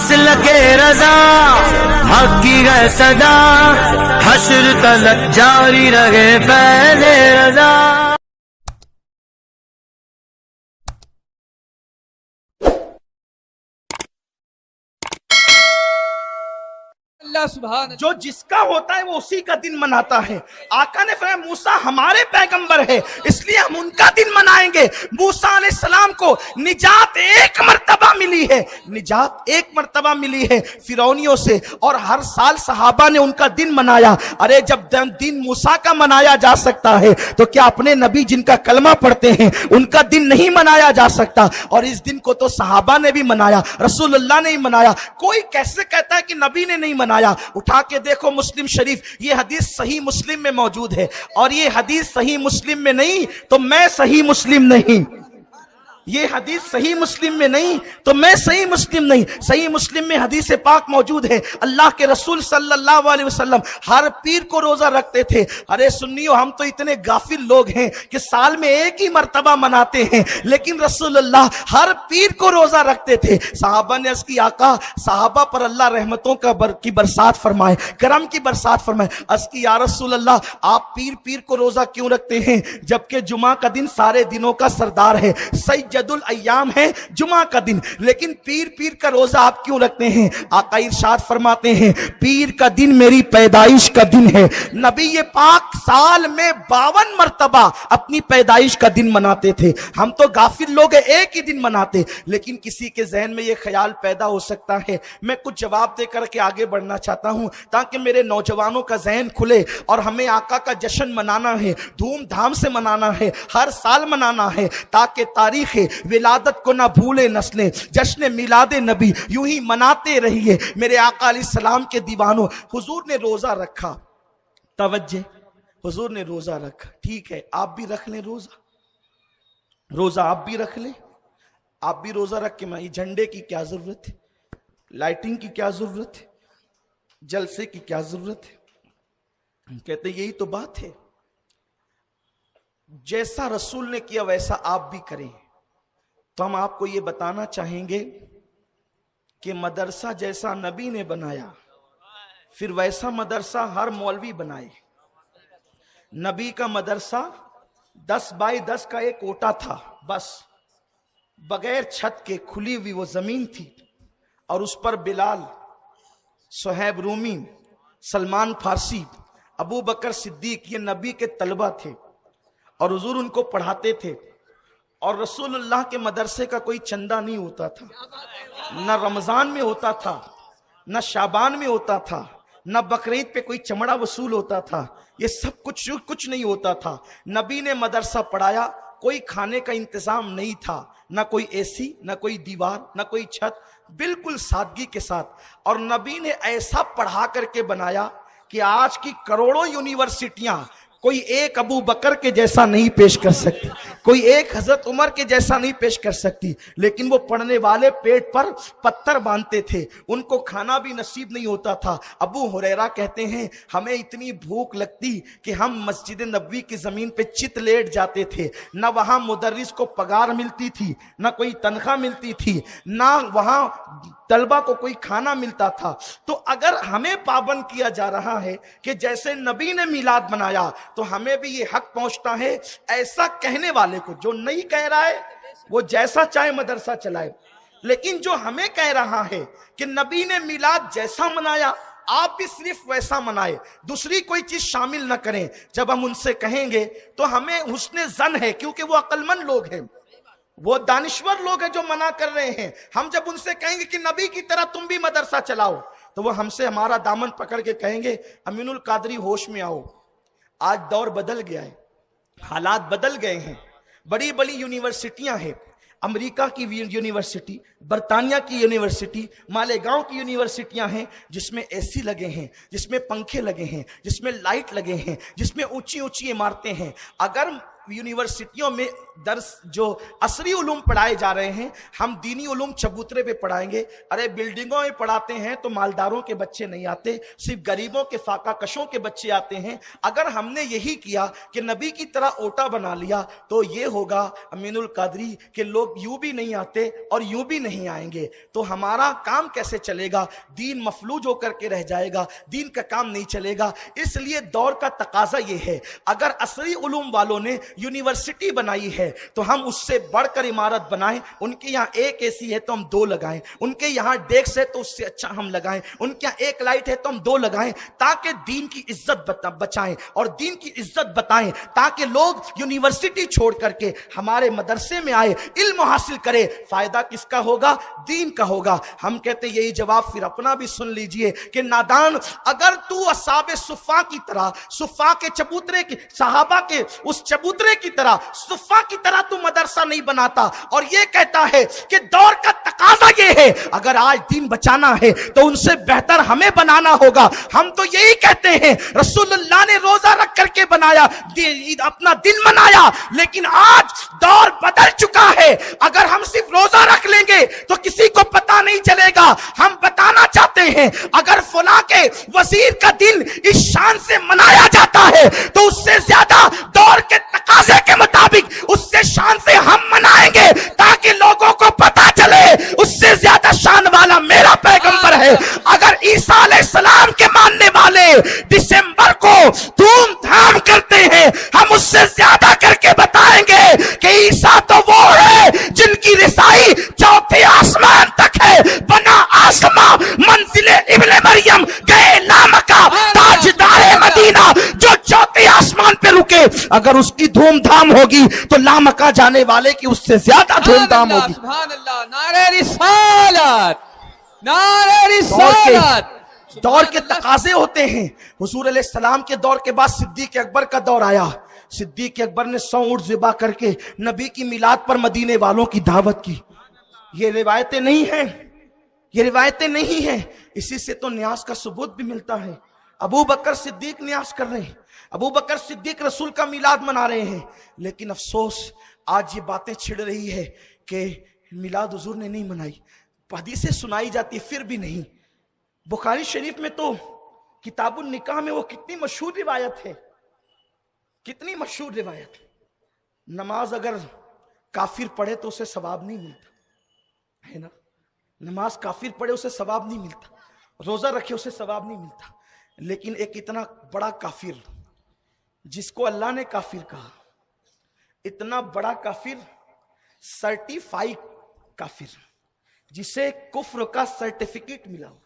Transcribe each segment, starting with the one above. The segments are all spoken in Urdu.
مسلک رضا حق کی ہے صدا، حشر تلک جاری رہے فیض رضا۔ اللہ سبحان جو جس کا ہوتا ہے وہ اسی کا دن مناتا ہے۔ آقا نے فرمایا موسیٰ ہمارے پیغمبر ہے اس لیے ہم ان کا دن منائیں گے۔ موسیٰ علیہ السلام کو نجات ایک مرتبہ ملی ہے، نجات ایک مرتبہ ملی ہے فرعونیوں سے، اور ہر سال صحابہ نے ان کا دن منایا۔ ارے جب دن موسیٰ کا منایا جا سکتا ہے تو کیا اپنے نبی جن کا کلمہ پڑھتے ہیں ان کا دن نہیں منایا جا سکتا؟ اور اس دن کو تو صحابہ نے بھی منایا، رسول اللہ نے ہی منایا۔ کوئی کیسے کہتا ہے کہ نبی نے نہیں منایا؟ اٹھا کے دیکھو مسلم شریف، یہ حدیث صحیح مسلم میں موجود ہے، اور یہ حدیث صحیح مسلم میں نہیں تو میں صحیح مسلم نہیں، یہ حدیث صحیح مسلم میں نہیں تو میں صحیح مسلم نہیں۔ صحیح مسلم میں حدیث پاک موجود ہے، اللہ کے رسول صلی اللہ علیہ وسلم ہر پیر کو روزہ رکھتے تھے۔ ارے سنیو، ہم تو اتنے غافل لوگ ہیں کہ سال میں ایک ہی مرتبہ مناتے ہیں، لیکن رسول اللہ ہر پیر کو روزہ رکھتے تھے۔ صحابہ نے عرض کی آقا صحابہ پر اللہ رحمتوں کی برسات فرمائے، کرم کی برسات فرمائے۔ عرض کی یا رسول اللہ آپ پیر کو روزہ کیوں رکھتے ہیں جبکہ جمعہ کا دن سارے دنوں کا سردار ہے، سید الایام ہے جمعہ کا دن، لیکن پیر کا روزہ آپ کیوں رکھتے ہیں؟ آقا ارشاد فرماتے ہیں پیر کا دن میری پیدائش کا دن ہے۔ نبی پاک سال میں 52 مرتبہ اپنی پیدائش کا دن مناتے تھے۔ ہم تو غافل لوگ ہیں، ایک ہی دن مناتے، لیکن کسی کے ذہن میں یہ خیال پیدا ہو سکتا ہے۔ میں کچھ جواب دے کر کے آگے بڑھنا چاہتا ہوں تاکہ میرے نوجوانوں کا ذہن کھلے، اور ہمیں آقا کا جشن منانا ہے، دھوم دھام سے منانا ہے، ہر سال منانا ہے، تاکہ تاریخ ولادت کو نہ بھولے نسلیں، جشن میلاد نبی یوں ہی مناتے رہیے۔ میرے آقا علیہ السلام کے دیوانوں، حضور نے روزہ رکھا، توجہ، حضور نے روزہ رکھا، ٹھیک ہے آپ بھی رکھ لیں روزہ آپ بھی رکھ لیں، آپ بھی روزہ رکھ کے میں جھنڈے کی کیا ضرورت ہے، لائٹنگ کی کیا ضرورت ہے، جلسے کی کیا ضرورت ہے؟ کہتے یہی تو بات ہے، جیسا رسول نے کیا ویسا آپ بھی کریں۔ تو ہم آپ کو یہ بتانا چاہیں گے کہ مدرسہ جیسا نبی نے بنایا پھر ویسا مدرسہ ہر مولوی بنائے۔ نبی کا مدرسہ 10 بائی 10 کا ایک کوٹا تھا، بس بغیر چھت کے کھلی ہوئی وہ زمین تھی، اور اس پر بلال، صہیب رومی، سلمان فارسی، ابو بکر صدیق یہ نبی کے طلبہ تھے، اور حضور ان کو پڑھاتے تھے۔ اور رسول اللہ کے مدرسے کا کوئی چندہ نہیں ہوتا تھا، نہ رمضان میں ہوتا تھا، نہ شعبان میں ہوتا تھا، نہ بقرعید پہ کوئی چمڑا وصول ہوتا تھا، یہ سب کچھ نہیں ہوتا تھا۔ نبی نے مدرسہ پڑھایا، کوئی کھانے کا انتظام نہیں تھا، نہ کوئی اے سی، نہ کوئی دیوار، نہ کوئی چھت، بالکل سادگی کے ساتھ۔ اور نبی نے ایسا پڑھا کر کے بنایا کہ آج کی کروڑوں یونیورسٹیاں کوئی ایک ابو بکر کے جیسا نہیں پیش کر سکتی، کوئی ایک حضرت عمر کے جیسا نہیں پیش کر سکتی، لیکن وہ پڑھنے والے پیٹ پر پتھر باندھتے تھے، ان کو کھانا بھی نصیب نہیں ہوتا تھا۔ ابو ہریرہ کہتے ہیں ہمیں اتنی بھوک لگتی کہ ہم مسجد نبوی کی زمین پہ چت لیٹ جاتے تھے، نہ وہاں مدرس کو پگار ملتی تھی، نہ کوئی تنخواہ ملتی تھی، نہ وہاں طلبہ کو کوئی کھانا ملتا تھا۔ تو اگر ہمیں پابند کیا جا رہا ہے کہ جیسے نبی نے میلاد منایا تو ہمیں بھی یہ حق پہنچتا ہے ایسا کہنے والے کو، جو نہیں کہہ رہا ہے وہ جیسا چاہے مدرسہ چلائے، لیکن جو ہمیں کہہ رہا ہے کہ نبی نے میلاد جیسا منایا آپ بھی صرف ویسا منائے، دوسری کوئی چیز شامل نہ کریں، جب ہم ان سے کہیں گے تو ہمیں حسن ظن ہے، کیونکہ وہ عقل مند لوگ ہیں، وہ دانشور لوگ ہیں جو منع کر رہے ہیں۔ ہم جب ان سے کہیں گے کہ نبی کی طرح تم بھی مدرسہ چلاؤ تو وہ ہم سے ہمارا دامن پکڑ کے کہیں گے امین القادری ہوش میں آؤ، آج دور بدل گیا ہے، حالات بدل گئے ہیں، بڑی بڑی یونیورسٹیاں ہیں، امریکہ کی یونیورسٹی، برطانیہ کی یونیورسٹی، مالیگاؤں کی یونیورسٹیاں ہیں جس میں اے سی لگے ہیں، جس میں پنکھے لگے ہیں، جس میں لائٹ لگے ہیں، جس میں اونچی اونچی عمارتیں ہیں۔ اگر یونیورسٹیوں میں درس جو عصری علوم پڑھائے جا رہے ہیں ہم دینی علوم چبوترے پہ پڑھائیں گے. ارے بلڈنگوں میں پڑھاتے ہیں تو مالداروں کے بچے نہیں آتے, صرف غریبوں کے فاقہ کشوں کے بچے آتے ہیں. اگر ہم نے یہی کیا کہ نبی کی طرح اوٹا بنا لیا تو یہ ہوگا امین القادری کہ لوگ یوں بھی نہیں آتے اور یوں بھی نہیں آئیں گے, تو ہمارا کام کیسے چلے گا؟ دین مفلوج ہو کر کے رہ جائے گا, دین کا کام نہیں چلے گا. اس لیے دور کا تقاضا یہ ہے, اگر عصری علوم والوں نے یونیورسٹی بنائی ہے تو ہم اس سے بڑھ کر عمارت بنائیں. ان کے یہاں ایک اے سی ہے تو ہم 2 لگائیں, ان کے یہاں ڈیسک ہے تو اس سے اچھا ہم لگائیں, ان کے یہاں ایک لائٹ ہے تو ہم 2 لگائیں, تاکہ دین کی عزت بچائیں اور دین کی عزت بتائیں, تاکہ لوگ یونیورسٹی چھوڑ کر کے ہمارے مدرسے میں آئے, علم حاصل کرے. فائدہ کس کا ہوگا؟ دین کا ہوگا. ہم کہتے یہی جواب پھر اپنا بھی سن لیجئے کہ نادان, اگر تو اصحاب صفا کی طرح, صفا کے چبوترے کی, صحابہ کے اس چبوترے کی طرح, صفا کی طرح تو مدرسہ نہیں بناتا اور یہ کہتا ہے کہ دور کا تقاضا یہ ہے, اگر آج دین بچانا ہے تو ان سے بہتر ہمیں بنانا ہوگا. ہم تو یہی کہتے ہیں, رسول اللہ نے روزہ رکھ کر کے بنایا, اپنا دن منایا, لیکن آج دور بدل چکا ہے. اگر ہم صرف روزہ رکھ لیں گے تو کسی کو پتا نہیں چلے گا. ہم بتانا چاہتے ہیں اگر فلاں کے وزیر کا دن اس شان سے منایا جاتا ہے تو اس سے زیادہ دور کے تقاضے کے مطابق اس سے شان سے ہم منائیں گے, تاکہ لوگوں کو پتا چلے اس سے زیادہ شان والا میرا پیغمبر ہے. اگر عیسیٰ علیہ السلام کے ماننے والے دسمبر کو دھوم دھام کرتے ہیں, ہم اس سے زیادہ کر کے بتائیں گے کہ عیسیٰ تو وہ ہے جن کی رسائی چوتھے آسمان تک ہے. بنا آسمان منزل ابن مریم گئے لامکہ تاجدار مدینہ جو چوتھے آسمان پہ رکے, اگر اس کی دھوم دھام ہوگی تو لامکہ جانے والے کی اس سے زیادہ دھوم دھام ہوگی. سبحان اللہ, نعرہ رسالت, نعرہ رسالت. دور کے تقاضے ہوتے ہیں. حضور علیہ السلام کے دور کے بعد صدیق اکبر کا دور آیا. صدیق اکبر نے 100 اونٹ ذبح کر کے نبی کی میلاد پر مدینے والوں کی دعوت کی. یہ روایتیں نہیں ہیں, یہ روایتیں نہیں ہیں. اسی سے تو نیاز کا ثبوت بھی ملتا ہے. ابو بکر صدیق نیاز کر رہے ہیں, ابو بکر صدیق رسول کا میلاد منا رہے ہیں, لیکن افسوس آج یہ باتیں چھڑ رہی ہے کہ میلاد حضور نے نہیں منائی. حدیثیں سنائی جاتی پھر بھی نہیں. بخاری شریف میں تو کتاب النکاح میں وہ کتنی مشہور روایت ہے, کتنی مشہور روایت. نماز اگر کافر پڑھے تو اسے ثواب نہیں ملتا ہے نا, نماز کافر پڑھے اسے ثواب نہیں ملتا, روزہ رکھے اسے ثواب نہیں ملتا. لیکن ایک اتنا بڑا کافر جس کو اللہ نے کافر کہا, اتنا بڑا کافر, سرٹیفائیڈ کافر, جسے کفر کا سرٹیفکیٹ ملا ہوا,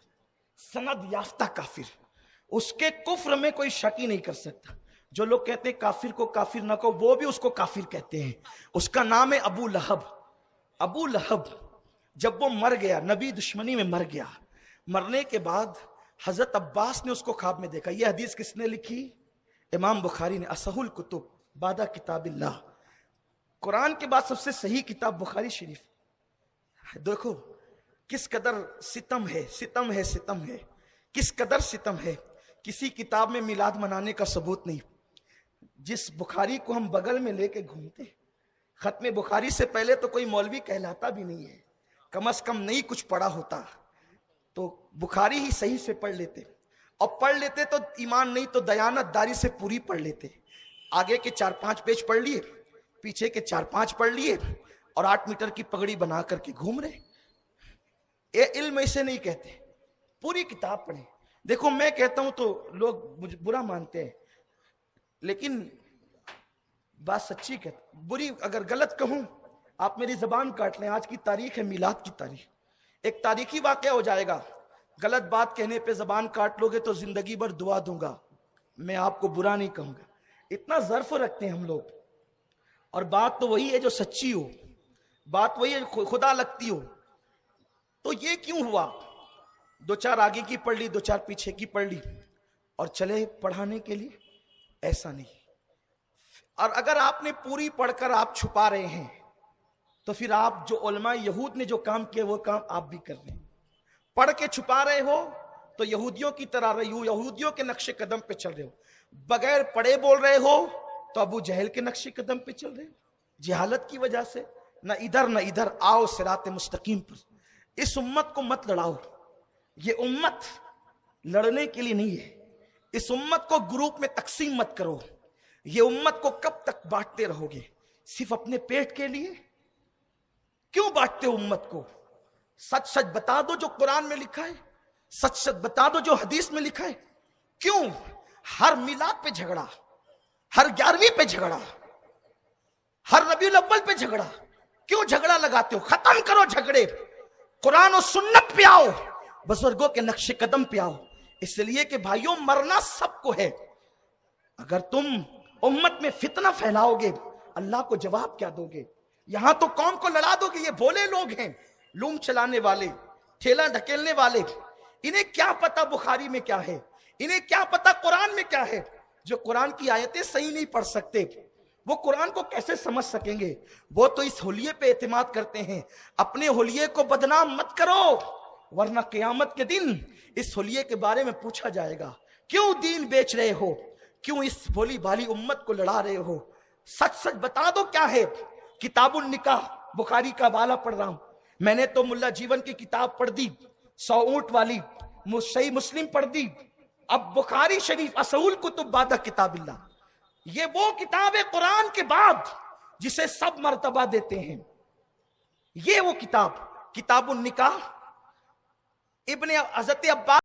سند یافتہ کافر, اس کے کفر میں کوئی شک ہی نہیں کر سکتا. جو لوگ کہتے ہیں کافر کو کافر نہ کہو, وہ بھی اس کو کافر کہتے ہیں. اس کا نام ہے ابو لہب. ابو لہب جب وہ مر گیا, نبی دشمنی میں مر گیا, مرنے کے بعد حضرت عباس نے اس کو خواب میں دیکھا. یہ حدیث کس نے لکھی؟ امام بخاری نے, اصح الکتب بعد کتاب اللہ. قرآن کے بعد سب سے صحیح کتاب بخاری شریف. دیکھو کس قدر ستم ہے, ستم ہے, ستم ہے, کس قدر ستم ہے. کسی کتاب میں میلاد منانے کا ثبوت نہیں. جس بخاری کو ہم بغل میں لے کے گھومتے, ختم بخاری سے پہلے تو کوئی مولوی کہلاتا بھی نہیں ہے, کم از کم نہیں کچھ پڑھا ہوتا تو بخاری ہی صحیح سے پڑھ لیتے, اور پڑھ لیتے تو ایمان نہیں تو دیانت داری سے پوری پڑھ لیتے. آگے کے 4-5 پیج پڑھ لیے, پیچھے کے 4-5 پڑھ لیے, اور 8 میٹر کی پگڑی بنا کر کے گھوم رہے. یہ علم اسے نہیں کہتے, پوری کتاب پڑھیں. دیکھو میں کہتا ہوں تو لوگ مجھے برا مانتے ہیں, لیکن بات سچی کہتا, بری اگر غلط کہوں آپ میری زبان کاٹ لیں. آج کی تاریخ ہے میلاد کی تاریخ, ایک تاریخی واقعہ ہو جائے گا. غلط بات کہنے پہ زبان کاٹ لو گے تو زندگی بھر دعا دوں گا, میں آپ کو برا نہیں کہوں گا. اتنا ظرف رکھتے ہیں ہم لوگ, اور بات تو وہی ہے جو سچی ہو, بات وہی ہے خدا لگتی ہو. تو یہ کیوں ہوا؟ 2-4 آگے کی پڑھ لی, 2-4 پیچھے کی پڑھ لی اور چلے پڑھانے کے لیے. ایسا نہیں. اور اگر آپ نے پوری پڑھ کر آپ چھپا رہے ہیں تو پھر آپ جو علماء یہود نے جو کام کیا وہ کام آپ بھی کر رہے ہیں. پڑھ کے چھپا رہے ہو تو یہودیوں کی طرح رہی ہو, یہودیوں کے نقش قدم پہ چل رہے ہو. بغیر پڑھے بول رہے ہو تو ابو جہل کے نقش قدم پہ چل رہے ہو. جہالت کی وجہ سے نہ ادھر آؤ صراط مستقیم پر. اس امت کو مت لڑاؤ. یہ امت لڑنے کے لیے نہیں ہے. اس امت کو گروپ میں تقسیم مت کرو. یہ امت کو کب تک بانٹتے رہو گے؟ صرف اپنے پیٹ کے لیے؟ کیوں بانٹتے ہو امت کو؟ سچ سچ بتا دو جو قرآن میں لکھا ہے. سچ سچ بتا دو جو حدیث میں لکھا ہے. کیوں ہر میلاد پہ جھگڑا، ہر 11ویں پہ جھگڑا، ہر ربیع الاول پہ جھگڑا؟ کیوں جھگڑا لگاتے ہو؟ ختم کرو جھگڑے. قرآن و سنت پہ آؤ، بزرگوں کے نقش قدم پہ آؤ. اس لیے کہ بھائیوں مرنا سب کو ہے. اگر تم امت میں فتنہ پھیلاؤ گے اللہ کو جواب کیا دو گے؟ یہاں تو قوم کو لڑا دو گے. یہ بولے لوگ ہیں، لوم چلانے والے، ٹھیلا ڈھکیلنے والے. انہیں کیا پتا بخاری میں کیا ہے، انہیں کیا پتا قرآن میں کیا ہے. جو قرآن کی آیتیں صحیح نہیں پڑھ سکتے وہ قرآن کو کیسے سمجھ سکیں گے؟ وہ تو اس حلیے پہ اعتماد کرتے ہیں. اپنے حلیے کو بدنام مت کرو، ورنہ قیامت کے دن اس حلیے کے بارے میں پوچھا جائے گا. کیوں دین بیچ رہے ہو؟ کیوں اس بھولی بھالی امت کو لڑا رہے ہو؟ سچ سچ بتا دو کیا ہے. کتاب النکاح بخاری کا بالا پڑھ رہا ہوں. میں نے تو ملا جیون کی کتاب پڑھ دی 100 اونٹ والی، صحیح مسلم پڑھ دی. اب بخاری شریف اصول کتب بعد کتاب اللہ، یہ وہ کتاب ہے قرآن کے بعد جسے سب مرتبہ دیتے ہیں. یہ وہ کتاب، کتاب النکاح ابن حضرت عباس